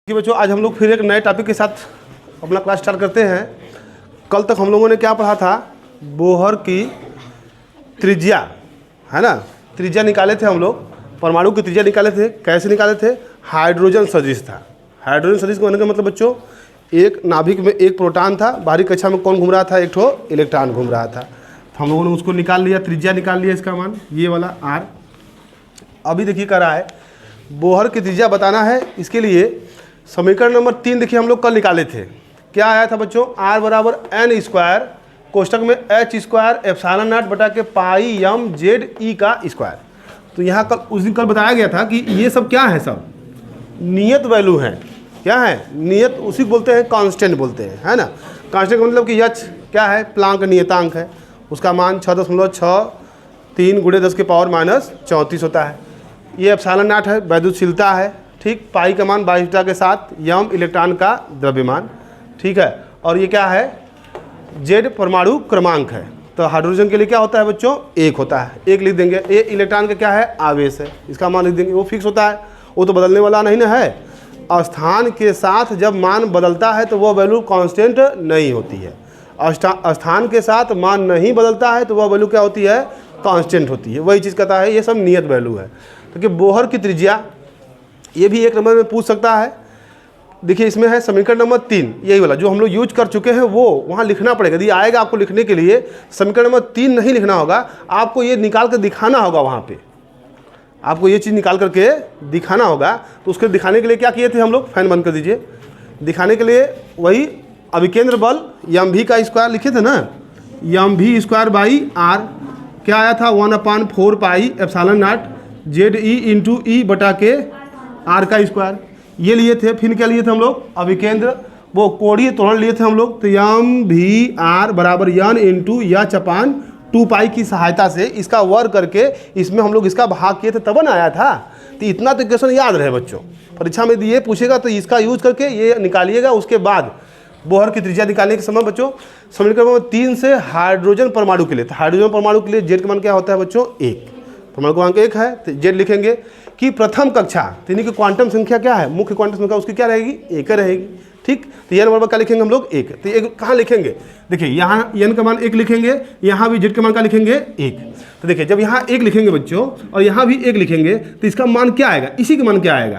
कि बच्चों आज हम लोग फिर एक नए टॉपिक के साथ अपना क्लास स्टार्ट करते हैं। कल तक हम लोगों ने क्या पढ़ा था, बोहर की त्रिज्या, है ना। त्रिज्या निकाले थे हम लोग, परमाणु की त्रिज्या निकाले थे। कैसे निकाले थे? हाइड्रोजन सदिश था। हाइड्रोजन सदिश का मतलब बच्चों, एक नाभिक में एक प्रोटॉन था, बाहरी कक्षा में कौन घूम रहा था? एक ठो इलेक्ट्रॉन घूम रहा था। तो हम लोगों ने उसको निकाल लिया, त्रिज्या निकाल लिया, इसका मान ये वाला R। अभी देखिए कर रहा है बोहर की त्रिज्या बताना है। इसके लिए समीकरण नंबर 3 देखिए हम लोग कल निकाले थे। क्या आया था बच्चों? R बराबर n स्क्वायर कोष्टक में h स्क्वायर एप्सिलॉन नॉट बटा के पाई m जेड ई का स्क्वायर। तो यहाँ कल उस दिन कल बताया गया था कि ये सब क्या है, सब नियत वैल्यू है। क्या है? नियत, उसी को बोलते हैं कांस्टेंट बोलते हैं, है ना। कांस्टेंट का मतलब कि h क्या है? प्लांक नियतांक है, उसका मान 6.63 गुणे 10 के पावर माइनस 34 होता है। ये एप्सिलॉन नॉट है, वैद्युतशीलता है, ठीक। पाई का मान 22 के साथ यम इलेक्ट्रॉन का द्रव्यमान, ठीक है। और ये क्या है? जेड परमाणु क्रमांक है। तो हाइड्रोजन के लिए क्या होता है बच्चों? 1 होता है, 1 लिख देंगे। ये इलेक्ट्रॉन का क्या है? आवेश है, इसका मान लिख देंगे। वो फिक्स होता है, वो तो बदलने वाला नहीं ना है। स्थान के साथ जब मान बदलता है तो वह वैल्यू कांस्टेंट नहीं होती है। स्थान के साथ मान नहीं बदलता है तो वह वैल्यू क्या होती है? कांस्टेंट होती है। वही चीज़ कहता है, ये सब नियत वैल्यू है। तो कि बोहर की त्रिज्या, ये भी एक नंबर में पूछ सकता है। देखिए इसमें है समीकरण नंबर 3, यही वाला जो हम लोग यूज कर चुके हैं, वो वहाँ लिखना पड़ेगा। यदि आएगा आपको लिखने के लिए, समीकरण नंबर 3 नहीं लिखना होगा, आपको ये निकाल कर दिखाना होगा। वहाँ पे आपको ये चीज़ निकाल करके दिखाना होगा। तो उसके दिखाने के लिए क्या किए थे हम लोग? फैन बंद कर दीजिए। दिखाने के लिए वही अभिकेंद्र बल यम भी का स्क्वायर लिखे थे ना, यम भी स्क्वायर बाई आर। क्या आया था? 1/4 pi epsilon naught Z E into E बटा के आर का स्क्वायर, ये लिए थे। फिर क्या लिए थे हम लोग? अभिकेंद्र, वो कोणीय त्वरण लिए थे हम लोग। तो यम भी आर बराबर यन इंटू एच अपान 2 पाई की सहायता से इसका वर्ग करके इसमें हम लोग इसका भाग किए थे, तब न आया था। तो इतना तो क्वेश्चन याद रहे बच्चों, परीक्षा में ये पूछेगा तो इसका यूज करके ये निकालिएगा। उसके बाद बोहर की त्रिज्या निकालने के समय बच्चों समीकरण नंबर 3 से हाइड्रोजन परमाणु के लिए, तो हाइड्रोजन परमाणु के लिए जेड का मान क्या होता है बच्चों? 1। परमाणु क्रमांक 1 है तो जेड लिखेंगे। कि प्रथम कक्षा यानी कि क्वांटम संख्या क्या है? मुख्य क्वांटम संख्या उसकी क्या रहेगी? 1 रहेगी, ठीक। तो एन बराबर क्या लिखेंगे हम लोग? 1। तो 1 कहाँ लिखेंगे? देखिए यहाँ एन का मान 1 लिखेंगे, यहाँ भी जेड का मान क्या लिखेंगे? 1। तो देखिए जब यहाँ 1 लिखेंगे बच्चों और यहाँ भी 1 लिखेंगे तो इसका मान क्या आएगा? इसी का मान क्या आएगा?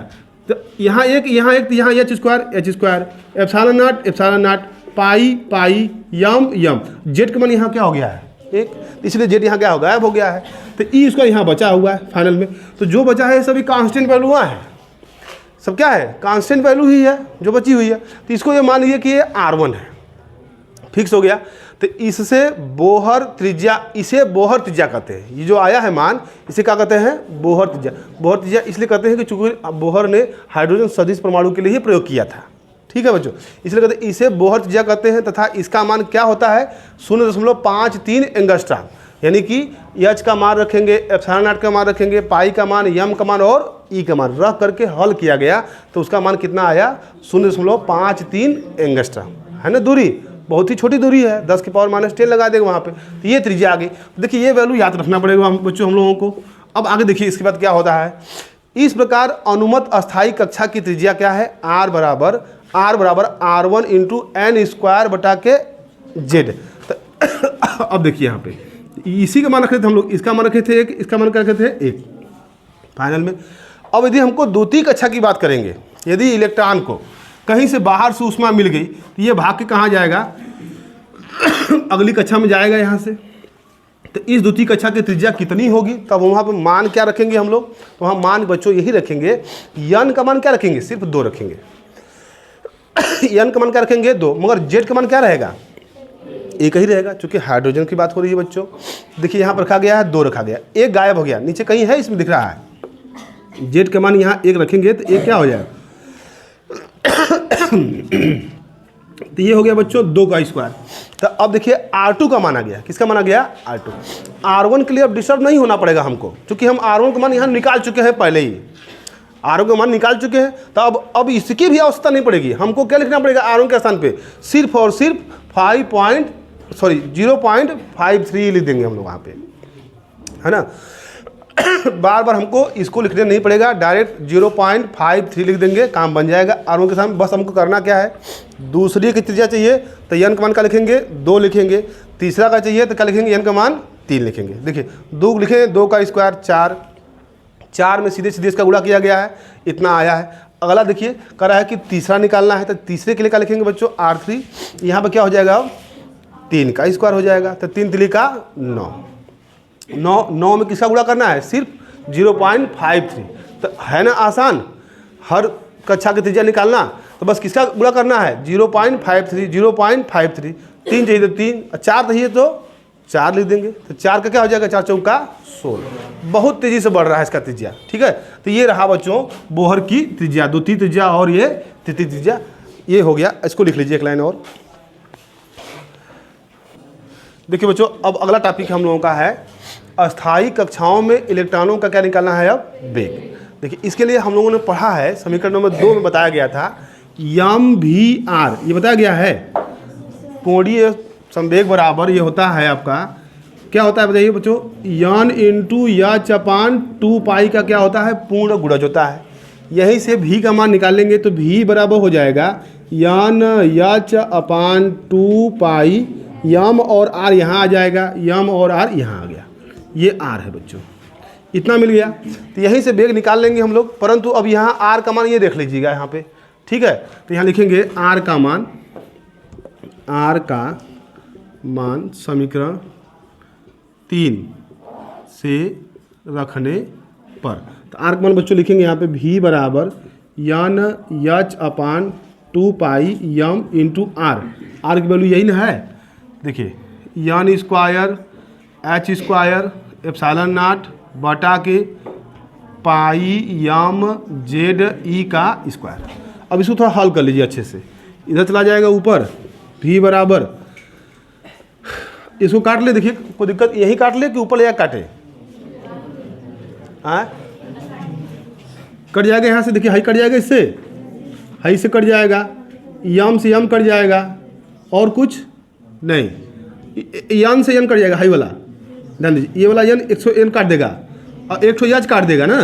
तो यहाँ 1 तो यहाँ H square epsilon not pi pi यम यम। जेड का मान यहाँ क्या हो गया है? 1, इसलिए जेड यहाँ क्या हो गायब हो गया है। तो ई उसका यहाँ बचा हुआ है फाइनल में। तो जो बचा है सभी कांस्टेंट वैल्यूआँ हैं, सब क्या है? कांस्टेंट वैल्यू ही है जो बची हुई है। तो इसको ये मान लीजिए कि ये R1 है, फिक्स हो गया। तो इससे बोहर त्रिज्या, इसे बोहर त्रिज्या कहते हैं। ये जो आया है मान, इसे क्या कहते हैं? बोहर त्रिज्या। बोहर त्रिज्या इसलिए कहते हैं कि चूंकि बोहर ने हाइड्रोजन सदिश परमाणु के लिए ही प्रयोग किया था, ठीक है बच्चों, इसलिए कहते हैं इसे बोहर त्रिज्या कहते हैं। तथा इसका मान क्या होता है? 0.53 एंगस्ट्रॉम। यानी कि एच का मान रखेंगे, एप्सिलॉन नॉट का मान रखेंगे, पाई का मान, यम का मान और ई का मान रख करके हल किया गया। तो उसका मान कितना आया? 0.53 एंगस्ट्रॉम, है ना। दूरी बहुत ही छोटी दूरी है, 10 के पावर माइनस 10 लगा देगा वहाँ पे। तो ये त्रिज्या आ गई। देखिए ये वैल्यू याद रखना पड़ेगा बच्चों हम लोगों को। अब आगे देखिए इसके बाद क्या होता है। इस प्रकार अनुमत अस्थायी कक्षा की त्रिज्या क्या है? R बराबर R1 इंटू एन स्क्वायर बटा के जेड। अब देखिए यहाँ पे इसी का मान रखे थे हम लोग, इसका मान रखे थे 1, इसका मान क्या रखे थे? 1 फाइनल में। अब यदि हमको द्वितीय कक्षा की बात करेंगे, यदि इलेक्ट्रॉन को कहीं से बाहर से ऊष्मा मिल गई तो ये भाग के कहाँ जाएगा? अगली कक्षा में जाएगा यहाँ से। तो इस द्वितीय कक्षा की त्रिज्या कितनी होगी? तब वहाँ पर मान क्या रखेंगे हम लोग? तो वहाँ मान बच्चों यही रखेंगे, यन का मान क्या रखेंगे? सिर्फ 2 रखेंगे। यन का मान क्या रखेंगे? 2। मगर जेड का मान क्या रहेगा? 1 ही रहेगा, चूंकि हाइड्रोजन की बात हो रही है बच्चों। देखिए यहाँ पर रखा गया है, 2 रखा गया, 1 गायब हो गया, नीचे कहीं है इसमें दिख रहा है। जेड का मान यहाँ 1 रखेंगे तो 1 क्या हो जाएगा? तो ये हो गया बच्चों 2 का स्क्वायर। तो अब देखिए R2 का मान आ गया। किसका मान आ गया? R2। R1 के लिए अब डिस्टर्ब नहीं होना पड़ेगा हमको, क्योंकि हम R1 का मान यहाँ निकाल चुके हैं पहले ही। R1 का मान निकाल चुके हैं, तो अब इसकी भी आवश्यकता नहीं पड़ेगी। हमको क्या लिखना पड़ेगा R1 के स्थान पे? सिर्फ और सिर्फ 0.53 लिख देंगे हम लोग वहाँ पे, है ना। बार बार हमको इसको लिखने नहीं पड़ेगा, डायरेक्ट 0.53 लिख देंगे, काम बन जाएगा। आर1 के साथ बस हमको करना क्या है, दूसरी की त्रिज्या चाहिए तो n का मान क्या लिखेंगे, 2 लिखेंगे। तीसरा का चाहिए तो क्या लिखेंगे, n का मान 3 लिखेंगे। देखिए 2 लिखेंगे, 2 का स्क्वायर 4, 4 में सीधे सीधे इसका गुणा किया गया है, इतना आया है। अगला देखिए कह रहा है कि तीसरा निकालना है, तो तीसरे के लिए क्या लिखेंगे बच्चों, R3। यहाँ पर क्या हो जाएगा, 3 का स्क्वायर हो जाएगा, तो 3 3 का 9, 9 में किसका गुणा करना है, सिर्फ 0.53। तो है ना आसान, हर कक्षा की त्रिज्या निकालना, तो बस किसका गुणा करना है, 0.53, 0.53। 3 चाहिए तो 3, 4 चाहिए तो 4 लिख देंगे, तो 4 का क्या हो जाएगा, 4 चौका 16। बहुत तेज़ी से बढ़ रहा है इसका त्रिज्या, ठीक है। तो ये रहा बच्चों बोहर की त्रिज्या, द्वितीय त्रिज्या और ये तृतीय त्रिज्या, ये हो गया। इसको लिख लीजिए एक लाइन और। देखिए बच्चों अब अगला टॉपिक हम लोगों का है अस्थायी कक्षाओं में इलेक्ट्रॉनों का क्या निकालना है, अब वेग। देखिए इसके लिए हम लोगों ने पढ़ा है, समीकरण नंबर 2 में बताया गया था mvr, ये बताया गया है कोणीय संवेग बराबर ये होता है आपका, क्या होता है बताइए बच्चों, n इंटू एच अपान 2 पाई का क्या होता है, पूर्ण गुणज होता है। यहीं से v का मान निकाल लेंगे तो v बराबर हो जाएगा n एच अपान 2 पाई, यम और r यहाँ आ जाएगा, यम और r यहाँ आ गया, ये r है बच्चों, इतना मिल गया। तो यहीं से वेग निकाल लेंगे हम लोग, परंतु अब यहाँ r का मान ये देख लीजिएगा यहाँ पे, ठीक है। तो यहाँ लिखेंगे r का मान समीकरण 3 से रखने पर, तो r का मान बच्चों लिखेंगे यहाँ पे v बराबर n एच अपान 2 पाई यम इंटू r, r की वैल्यू यही ना है। देखिए n square H square epsilon not बटा के पाई यम जेड ई का स्क्वायर। अब इसको थोड़ा हल कर लीजिए अच्छे से, इधर चला जाएगा ऊपर, v बराबर, इसको काट ले, देखिए कोई दिक्कत, यही काट ले कि ऊपर ले काटे, हाँ कट जाएगा यहाँ से, देखिए हाई कट जाएगा, इससे हाई से कट जाएगा, यम से यम कट जाएगा, और कुछ नहीं, यन से यन कट जाएगा, हाई वाला ध्यान दीजिए, ये वाला यन 100 n काट देगा और 100 एच काट देगा ना।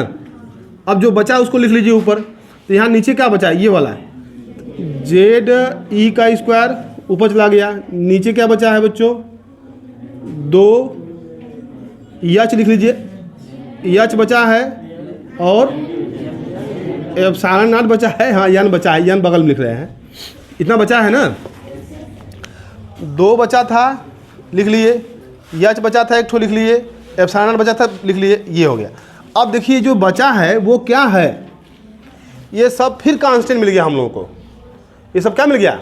अब जो बचा उसको लिख लीजिए ऊपर, तो यहाँ नीचे क्या बचा, ये वाला जेड ई का स्क्वायर ऊपर चला गया, नीचे क्या बचा है बच्चों, 2 एच लिख लीजिए, एच बचा है और एप्सिलॉन नॉट बचा है, हाँ यन बचा है, यन बगल में लिख रहे हैं, इतना बचा है ना। 2 बचा था लिख लिए, एच बचा था 1 ठो लिख लिए, एप्सिलॉन नॉट बचा था लिख लिए, ये हो गया। अब देखिए जो बचा है वो क्या है, ये सब फिर कांस्टेंट मिल गया हम लोगों को, ये सब क्या मिल गया,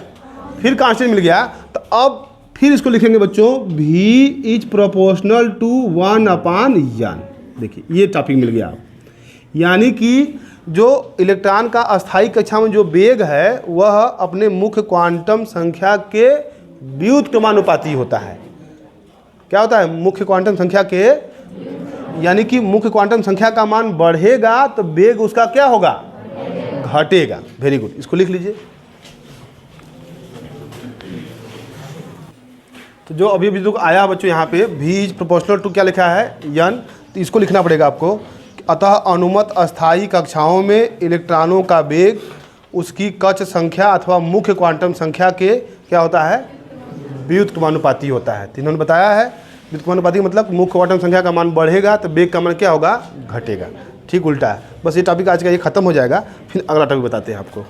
फिर कांस्टेंट मिल गया। तो अब फिर इसको लिखेंगे बच्चों v is proportional to 1 upon n। देखिए ये टॉपिक मिल गया, यानी कि जो इलेक्ट्रॉन का अस्थायी कक्षा में जो वेग है वह अपने मुख्य क्वांटम संख्या के व्युत्क्रमानुपाती होता है। क्या होता है, मुख्य क्वांटम संख्या के, यानी कि मुख्य क्वांटम संख्या का मान बढ़ेगा तो वेग उसका क्या होगा, घटेगा। वेरी गुड, इसको लिख लीजिए। तो जो अभी अभी आया बच्चों यहाँ पे v इज प्रोपोर्शनल टू क्या लिखा है, n, तो इसको लिखना पड़ेगा आपको। अतः अनुमत अस्थायी कक्षाओं में इलेक्ट्रॉनों का वेग उसकी कक्ष संख्या अथवा मुख्य क्वांटम संख्या के क्या होता है, व्युत्क्रमानुपाती होता है। तो इन्होंने बताया है व्युत्क्रमानुपाती मतलब मुख्य क्वांटम संख्या का मान बढ़ेगा तो वेग का मान क्या होगा, घटेगा। ठीक उल्टा है। बस ये टॉपिक आज का ये खत्म हो जाएगा, फिर अगला टॉपिक बताते हैं आपको।